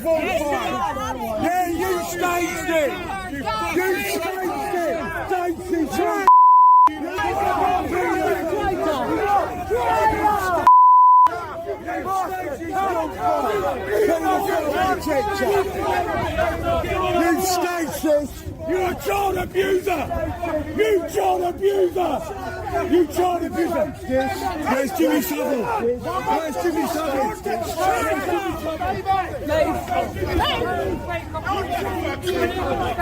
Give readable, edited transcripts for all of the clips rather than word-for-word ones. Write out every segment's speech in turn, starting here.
Yeah, you staged it! You staged it! Stacey, try! You Stacey! You're a child abuser! You child abuser! You child abuser! Where's Jimmy Savile? Where's Jimmy Savile?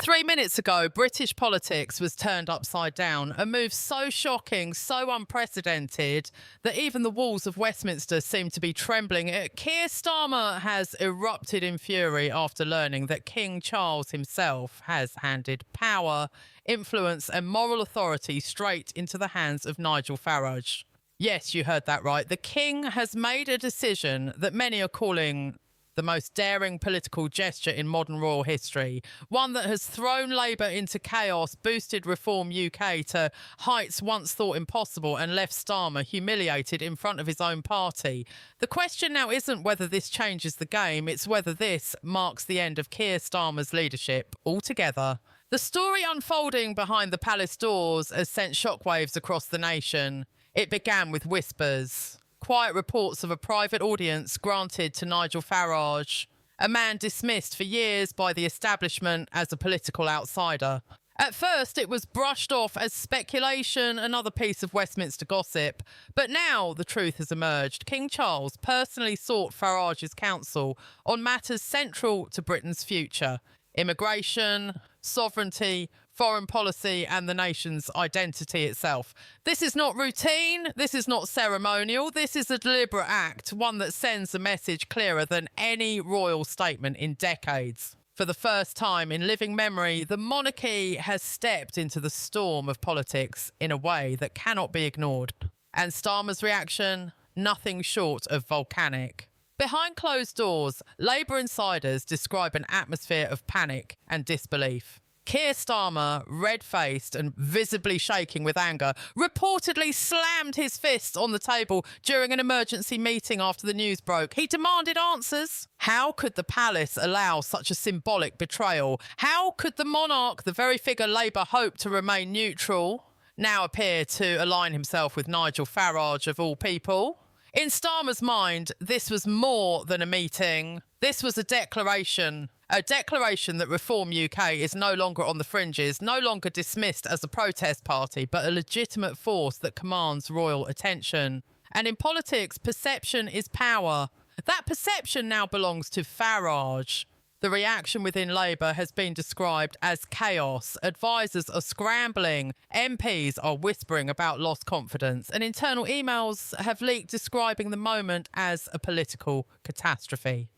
3 minutes ago, British politics was turned upside down, a move so shocking, so unprecedented, that even the walls of Westminster seem to be trembling. Keir Starmer has erupted in fury after learning that King Charles himself has handed power, influence and moral authority straight into the hands of Nigel Farage. Yes, you heard that right. The King has made a decision that many are calling the most daring political gesture in modern royal history, one that has thrown Labour into chaos, boosted Reform UK to heights once thought impossible and left Starmer humiliated in front of his own party. The question now isn't whether this changes the game, it's whether this marks the end of Keir Starmer's leadership altogether. The story unfolding behind the palace doors has sent shockwaves across the nation. It began with whispers. Quiet reports of a private audience granted to Nigel Farage, a man dismissed for years by the establishment as a political outsider. At first, it was brushed off as speculation, another piece of Westminster gossip. But now the truth has emerged. King Charles personally sought Farage's counsel on matters central to Britain's future: immigration, sovereignty, foreign policy and the nation's identity itself. This is not routine, this is not ceremonial, this is a deliberate act, one that sends a message clearer than any royal statement in decades. For the first time in living memory, the monarchy has stepped into the storm of politics in a way that cannot be ignored. And Starmer's reaction? Nothing short of volcanic. Behind closed doors, Labour insiders describe an atmosphere of panic and disbelief. Keir Starmer, red-faced and visibly shaking with anger, reportedly slammed his fist on the table during an emergency meeting after the news broke. He demanded answers. How could the palace allow such a symbolic betrayal? How could the monarch, the very figure Labour hoped to remain neutral, now appear to align himself with Nigel Farage of all people? In Starmer's mind, this was more than a meeting. This was a declaration that Reform UK is no longer on the fringes, no longer dismissed as a protest party, but a legitimate force that commands royal attention. And in politics, perception is power. That perception now belongs to Farage. The reaction within Labour has been described as chaos. Advisers are scrambling. MPs are whispering about lost confidence. And internal emails have leaked describing the moment as a political catastrophe.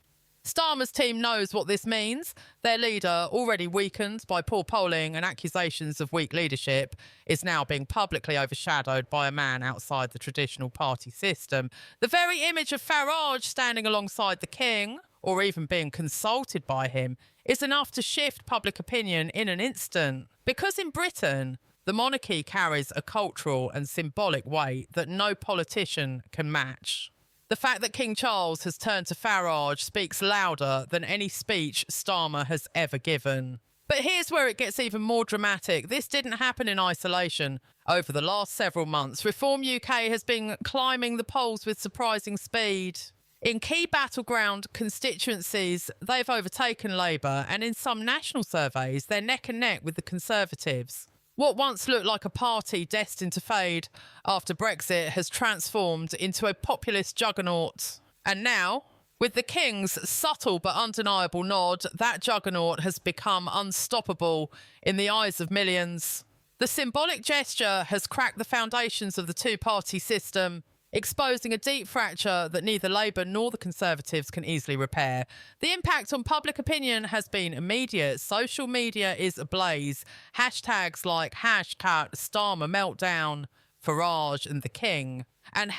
Starmer's team knows what this means. Their leader, already weakened by poor polling and accusations of weak leadership, is now being publicly overshadowed by a man outside the traditional party system. The very image of Farage standing alongside the king, or even being consulted by him, is enough to shift public opinion in an instant. Because in Britain, the monarchy carries a cultural and symbolic weight that no politician can match. The fact that King Charles has turned to Farage speaks louder than any speech Starmer has ever given. But here's where it gets even more dramatic. This didn't happen in isolation. Over the last several months, Reform UK has been climbing the polls with surprising speed. In key battleground constituencies, they've overtaken Labour, and in some national surveys, they're neck and neck with the Conservatives. What once looked like a party destined to fade after Brexit has transformed into a populist juggernaut. And now, with the King's subtle but undeniable nod, that juggernaut has become unstoppable in the eyes of millions. The symbolic gesture has cracked the foundations of the two-party system, exposing a deep fracture that neither Labour nor the Conservatives can easily repair. The impact on public opinion has been immediate. Social media is ablaze. Hashtags like #Starmer meltdown, Farage and the King, and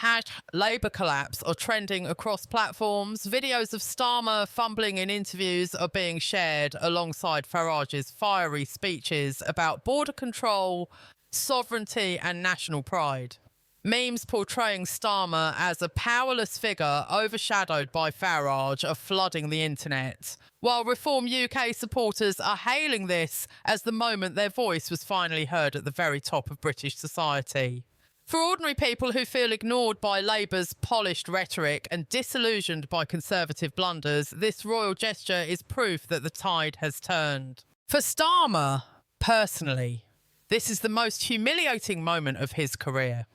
#Labour collapse are trending across platforms. Videos of Starmer fumbling in interviews are being shared alongside Farage's fiery speeches about border control, sovereignty and national pride. Memes portraying Starmer as a powerless figure overshadowed by Farage are flooding the internet, while Reform UK supporters are hailing this as the moment their voice was finally heard at the very top of British society. For ordinary people who feel ignored by Labour's polished rhetoric and disillusioned by Conservative blunders, this royal gesture is proof that the tide has turned. For Starmer, personally, this is the most humiliating moment of his career.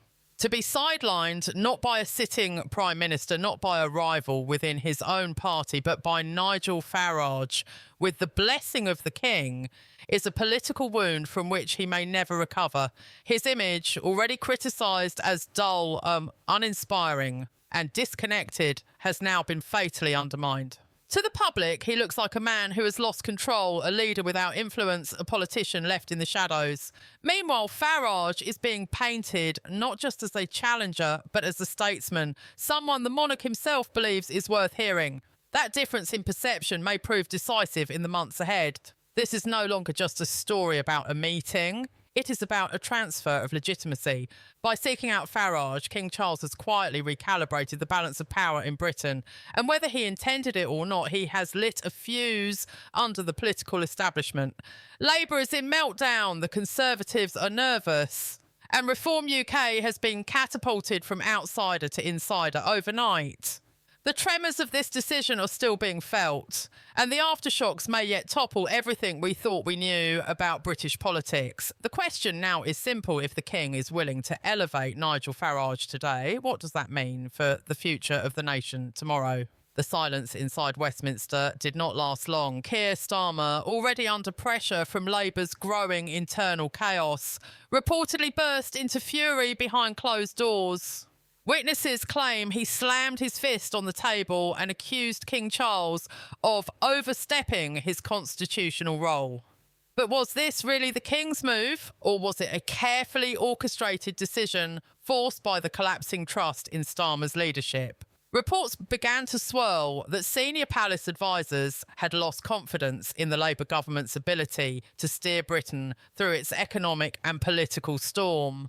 To be sidelined not by a sitting Prime Minister, not by a rival within his own party, but by Nigel Farage, with the blessing of the King, is a political wound from which he may never recover. His image, already criticised as dull, uninspiring and disconnected, has now been fatally undermined. To the public, he looks like a man who has lost control, a leader without influence, a politician left in the shadows. Meanwhile, Farage is being painted not just as a challenger, but as a statesman, someone the monarch himself believes is worth hearing. That difference in perception may prove decisive in the months ahead. This is no longer just a story about a meeting. It is about a transfer of legitimacy. By seeking out Farage, King Charles has quietly recalibrated the balance of power in Britain. And whether he intended it or not, he has lit a fuse under the political establishment. Labour is in meltdown. The Conservatives are nervous. And Reform UK has been catapulted from outsider to insider overnight. The tremors of this decision are still being felt, and the aftershocks may yet topple everything we thought we knew about British politics. The question now is simple. If the King is willing to elevate Nigel Farage today, what does that mean for the future of the nation tomorrow? The silence inside Westminster did not last long. Keir Starmer, already under pressure from Labour's growing internal chaos, reportedly burst into fury behind closed doors. Witnesses claim he slammed his fist on the table and accused King Charles of overstepping his constitutional role. But was this really the King's move, or was it a carefully orchestrated decision forced by the collapsing trust in Starmer's leadership? Reports began to swirl that senior palace advisers had lost confidence in the Labour government's ability to steer Britain through its economic and political storm.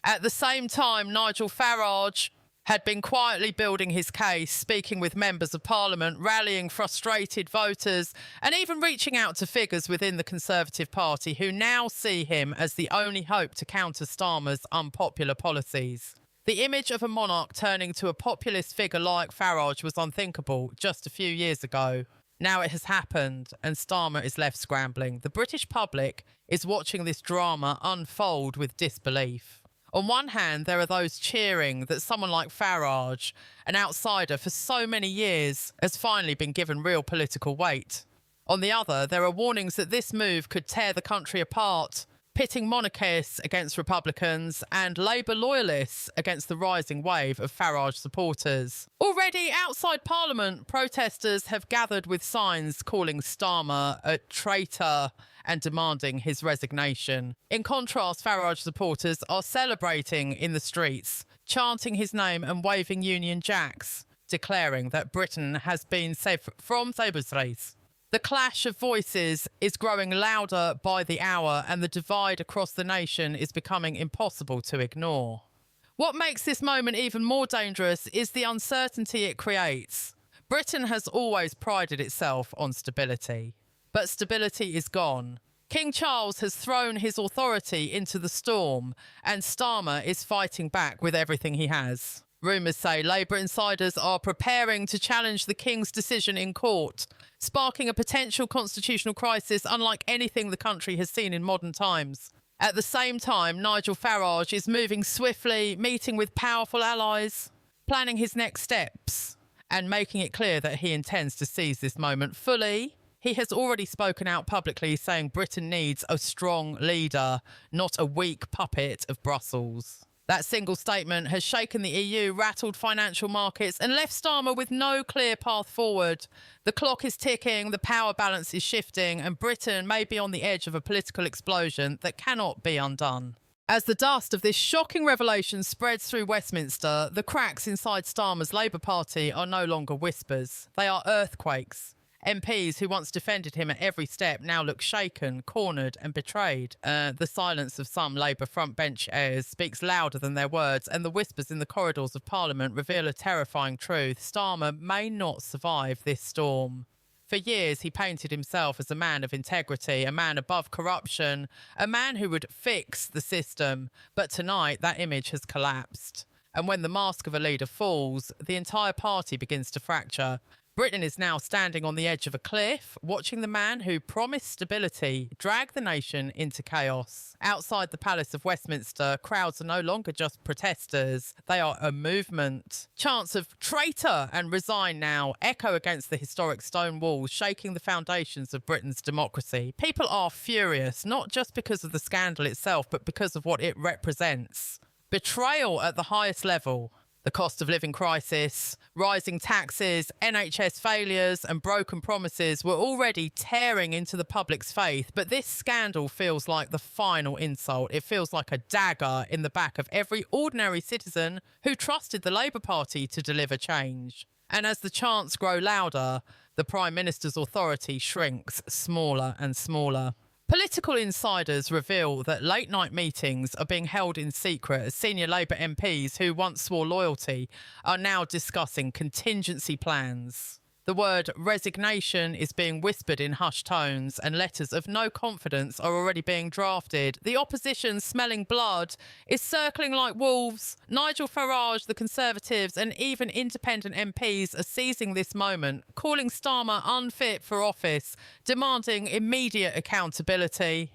At the same time, Nigel Farage had been quietly building his case, speaking with members of Parliament, rallying frustrated voters, and even reaching out to figures within the Conservative Party who now see him as the only hope to counter Starmer's unpopular policies. The image of a monarch turning to a populist figure like Farage was unthinkable just a few years ago. Now it has happened, and Starmer is left scrambling. The British public is watching this drama unfold with disbelief. On one hand, there are those cheering that someone like Farage, an outsider for so many years, has finally been given real political weight. On the other, there are warnings that this move could tear the country apart, pitting monarchists against Republicans and Labour loyalists against the rising wave of Farage supporters. Already outside Parliament, protesters have gathered with signs calling Starmer a traitor and demanding his resignation. In contrast, Farage supporters are celebrating in the streets, chanting his name and waving Union Jacks, declaring that Britain has been safe from cyberspace. The clash of voices is growing louder by the hour, and the divide across the nation is becoming impossible to ignore. What makes this moment even more dangerous is the uncertainty it creates. Britain has always prided itself on stability, but stability is gone. King Charles has thrown his authority into the storm, and Starmer is fighting back with everything he has. Rumours say Labour insiders are preparing to challenge the King's decision in court, sparking a potential constitutional crisis unlike anything the country has seen in modern times. At the same time, Nigel Farage is moving swiftly, meeting with powerful allies, planning his next steps, and making it clear that he intends to seize this moment fully. He has already spoken out publicly, saying Britain needs a strong leader, not a weak puppet of Brussels. That single statement has shaken the EU, rattled financial markets, and left Starmer with no clear path forward. The clock is ticking, the power balance is shifting, and Britain may be on the edge of a political explosion that cannot be undone. As the dust of this shocking revelation spreads through Westminster, the cracks inside Starmer's Labour Party are no longer whispers. They are earthquakes. MPs who once defended him at every step now look shaken, cornered and betrayed. The silence of some Labour frontbench heirs speaks louder than their words, and the whispers in the corridors of Parliament reveal a terrifying truth. Starmer may not survive this storm. For years, he painted himself as a man of integrity, a man above corruption, a man who would fix the system. But tonight, that image has collapsed. And when the mask of a leader falls, the entire party begins to fracture. Britain is now standing on the edge of a cliff, watching the man who promised stability drag the nation into chaos. Outside the Palace of Westminster, crowds are no longer just protesters, they are a movement. Chants of traitor and resign now echo against the historic stone walls, shaking the foundations of Britain's democracy. People are furious, not just because of the scandal itself, but because of what it represents. Betrayal at the highest level. The cost of living crisis, rising taxes, NHS failures and broken promises were already tearing into the public's faith, but this scandal feels like the final insult. It feels like a dagger in the back of every ordinary citizen who trusted the Labour Party to deliver change. And as the chants grow louder, the Prime Minister's authority shrinks smaller and smaller. Political insiders reveal that late-night meetings are being held in secret as senior Labour MPs who once swore loyalty are now discussing contingency plans. The word resignation is being whispered in hushed tones, and letters of no confidence are already being drafted. The opposition, smelling blood, is circling like wolves. Nigel Farage, the Conservatives, and even independent MPs are seizing this moment, calling Starmer unfit for office, demanding immediate accountability.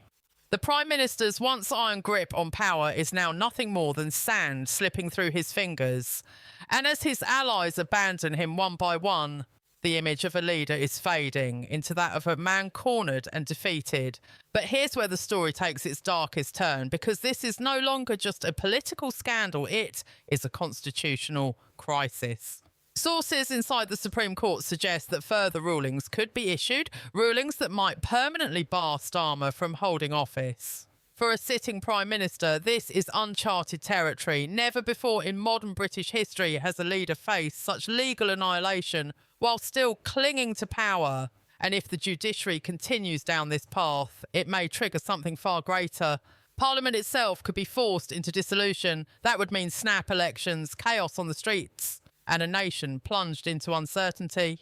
The Prime Minister's once iron grip on power is now nothing more than sand slipping through his fingers. And as his allies abandon him one by one, the image of a leader is fading into that of a man cornered and defeated. But here's where the story takes its darkest turn, because this is no longer just a political scandal, it is a constitutional crisis. Sources inside the Supreme Court suggest that further rulings could be issued, rulings that might permanently bar Starmer from holding office. For a sitting Prime Minister, this is uncharted territory. Never before in modern British history has a leader faced such legal annihilation while still clinging to power. And if the judiciary continues down this path, it may trigger something far greater. Parliament itself could be forced into dissolution. That would mean snap elections, chaos on the streets, and a nation plunged into uncertainty.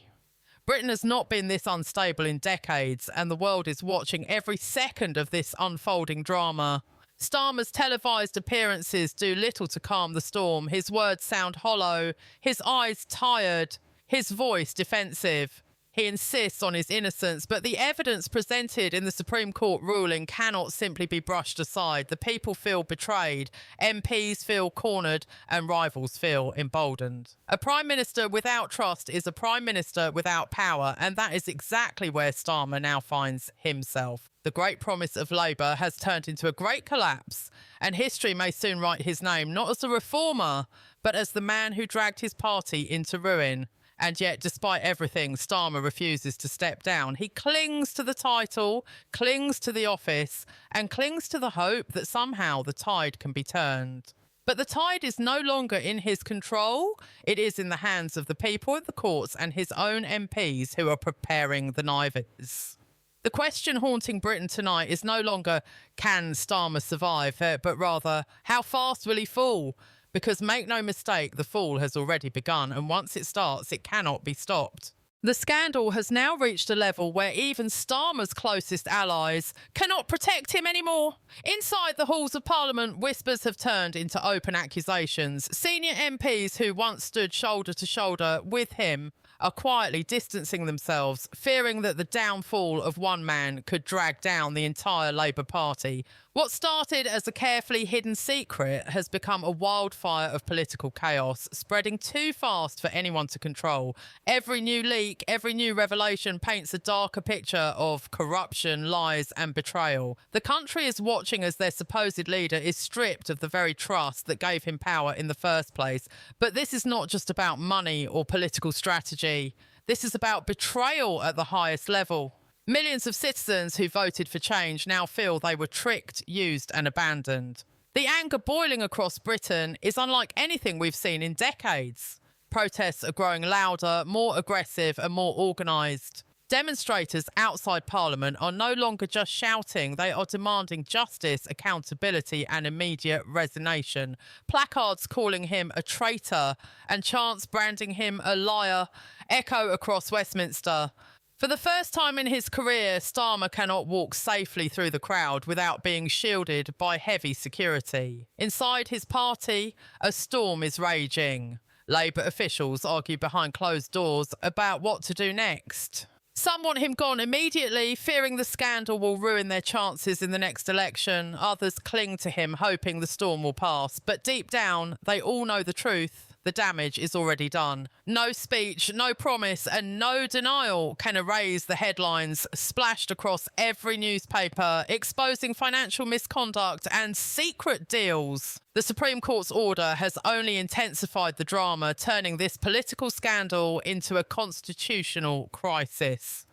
Britain has not been this unstable in decades, and the world is watching every second of this unfolding drama. Starmer's televised appearances do little to calm the storm. His words sound hollow, his eyes tired, his voice defensive. He insists on his innocence, but the evidence presented in the Supreme Court ruling cannot simply be brushed aside. The people feel betrayed, MPs feel cornered, and rivals feel emboldened. A Prime Minister without trust is a Prime Minister without power, and that is exactly where Starmer now finds himself. The great promise of Labour has turned into a great collapse, and history may soon write his name not as a reformer, but as the man who dragged his party into ruin. And yet, despite everything, Starmer refuses to step down. He clings to the title, clings to the office, and clings to the hope that somehow the tide can be turned. But the tide is no longer in his control. It is in the hands of the people at the courts and his own MPs who are preparing the knives. The question haunting Britain tonight is no longer, can Starmer survive, but rather, how fast will he fall? Because make no mistake, the fall has already begun, and once it starts, it cannot be stopped. The scandal has now reached a level where even Starmer's closest allies cannot protect him anymore. Inside the halls of Parliament, whispers have turned into open accusations. Senior MPs who once stood shoulder to shoulder with him are quietly distancing themselves, fearing that the downfall of one man could drag down the entire Labour Party. What started as a carefully hidden secret has become a wildfire of political chaos, spreading too fast for anyone to control. Every new leak, every new revelation paints a darker picture of corruption, lies and betrayal. The country is watching as their supposed leader is stripped of the very trust that gave him power in the first place. But this is not just about money or political strategy. This is about betrayal at the highest level. Millions of citizens who voted for change now feel they were tricked, used and abandoned. The anger boiling across Britain is unlike anything we've seen in decades. Protests are growing louder, more aggressive and more organised. Demonstrators outside Parliament are no longer just shouting, they are demanding justice, accountability and immediate resignation. Placards calling him a traitor and chants branding him a liar echo across Westminster. For the first time in his career, Starmer cannot walk safely through the crowd without being shielded by heavy security. Inside his party, a storm is raging. Labour officials argue behind closed doors about what to do next. Some want him gone immediately, fearing the scandal will ruin their chances in the next election. Others cling to him, hoping the storm will pass. But deep down, they all know the truth. The damage is already done. No speech, no promise, and no denial can erase the headlines splashed across every newspaper, exposing financial misconduct and secret deals. The Supreme Court's order has only intensified the drama, turning this political scandal into a constitutional crisis.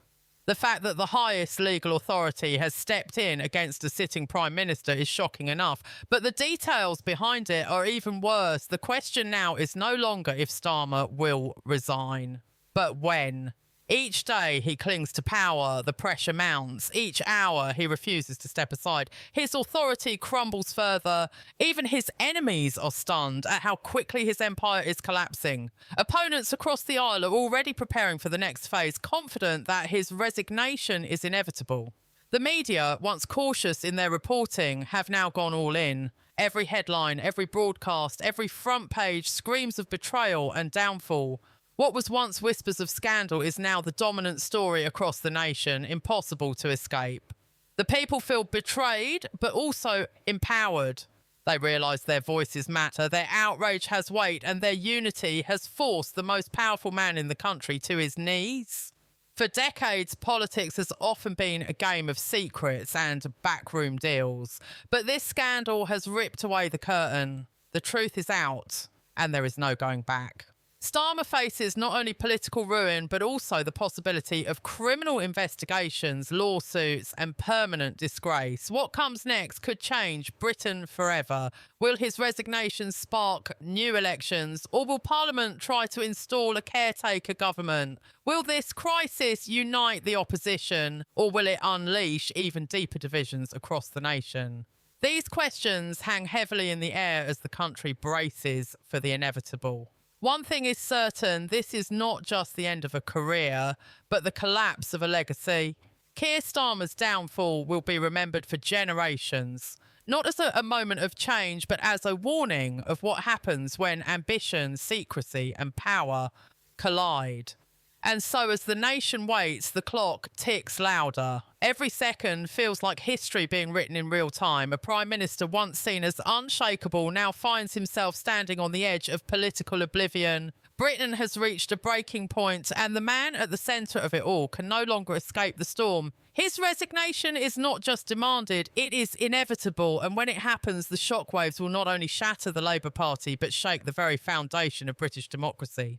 The fact that the highest legal authority has stepped in against a sitting Prime Minister is shocking enough, but the details behind it are even worse. The question now is no longer if Starmer will resign, but when. Each day he clings to power, the pressure mounts. Each hour he refuses to step aside. His authority crumbles further. Even his enemies are stunned at how quickly his empire is collapsing. Opponents across the aisle are already preparing for the next phase, confident that his resignation is inevitable. The media, once cautious in their reporting, have now gone all in. Every headline, every broadcast, every front page screams of betrayal and downfall. What was once whispers of scandal is now the dominant story across the nation, impossible to escape. The people feel betrayed, but also empowered. They realise their voices matter, their outrage has weight, and their unity has forced the most powerful man in the country to his knees. For decades, politics has often been a game of secrets and backroom deals. But this scandal has ripped away the curtain. The truth is out, and there is no going back. Starmer faces not only political ruin, but also the possibility of criminal investigations, lawsuits and permanent disgrace. What comes next could change Britain forever. Will his resignation spark new elections, or will Parliament try to install a caretaker government? Will this crisis unite the opposition, or will it unleash even deeper divisions across the nation? These questions hang heavily in the air as the country braces for the inevitable. One thing is certain, this is not just the end of a career, but the collapse of a legacy. Keir Starmer's downfall will be remembered for generations, not as a moment of change, but as a warning of what happens when ambition, secrecy and power collide. And so as the nation waits, the clock ticks louder. Every second feels like history being written in real time. A Prime Minister once seen as unshakable now finds himself standing on the edge of political oblivion. Britain has reached a breaking point, and the man at the centre of it all can no longer escape the storm. His resignation is not just demanded, it is inevitable, and when it happens, the shockwaves will not only shatter the Labour Party, but shake the very foundation of British democracy.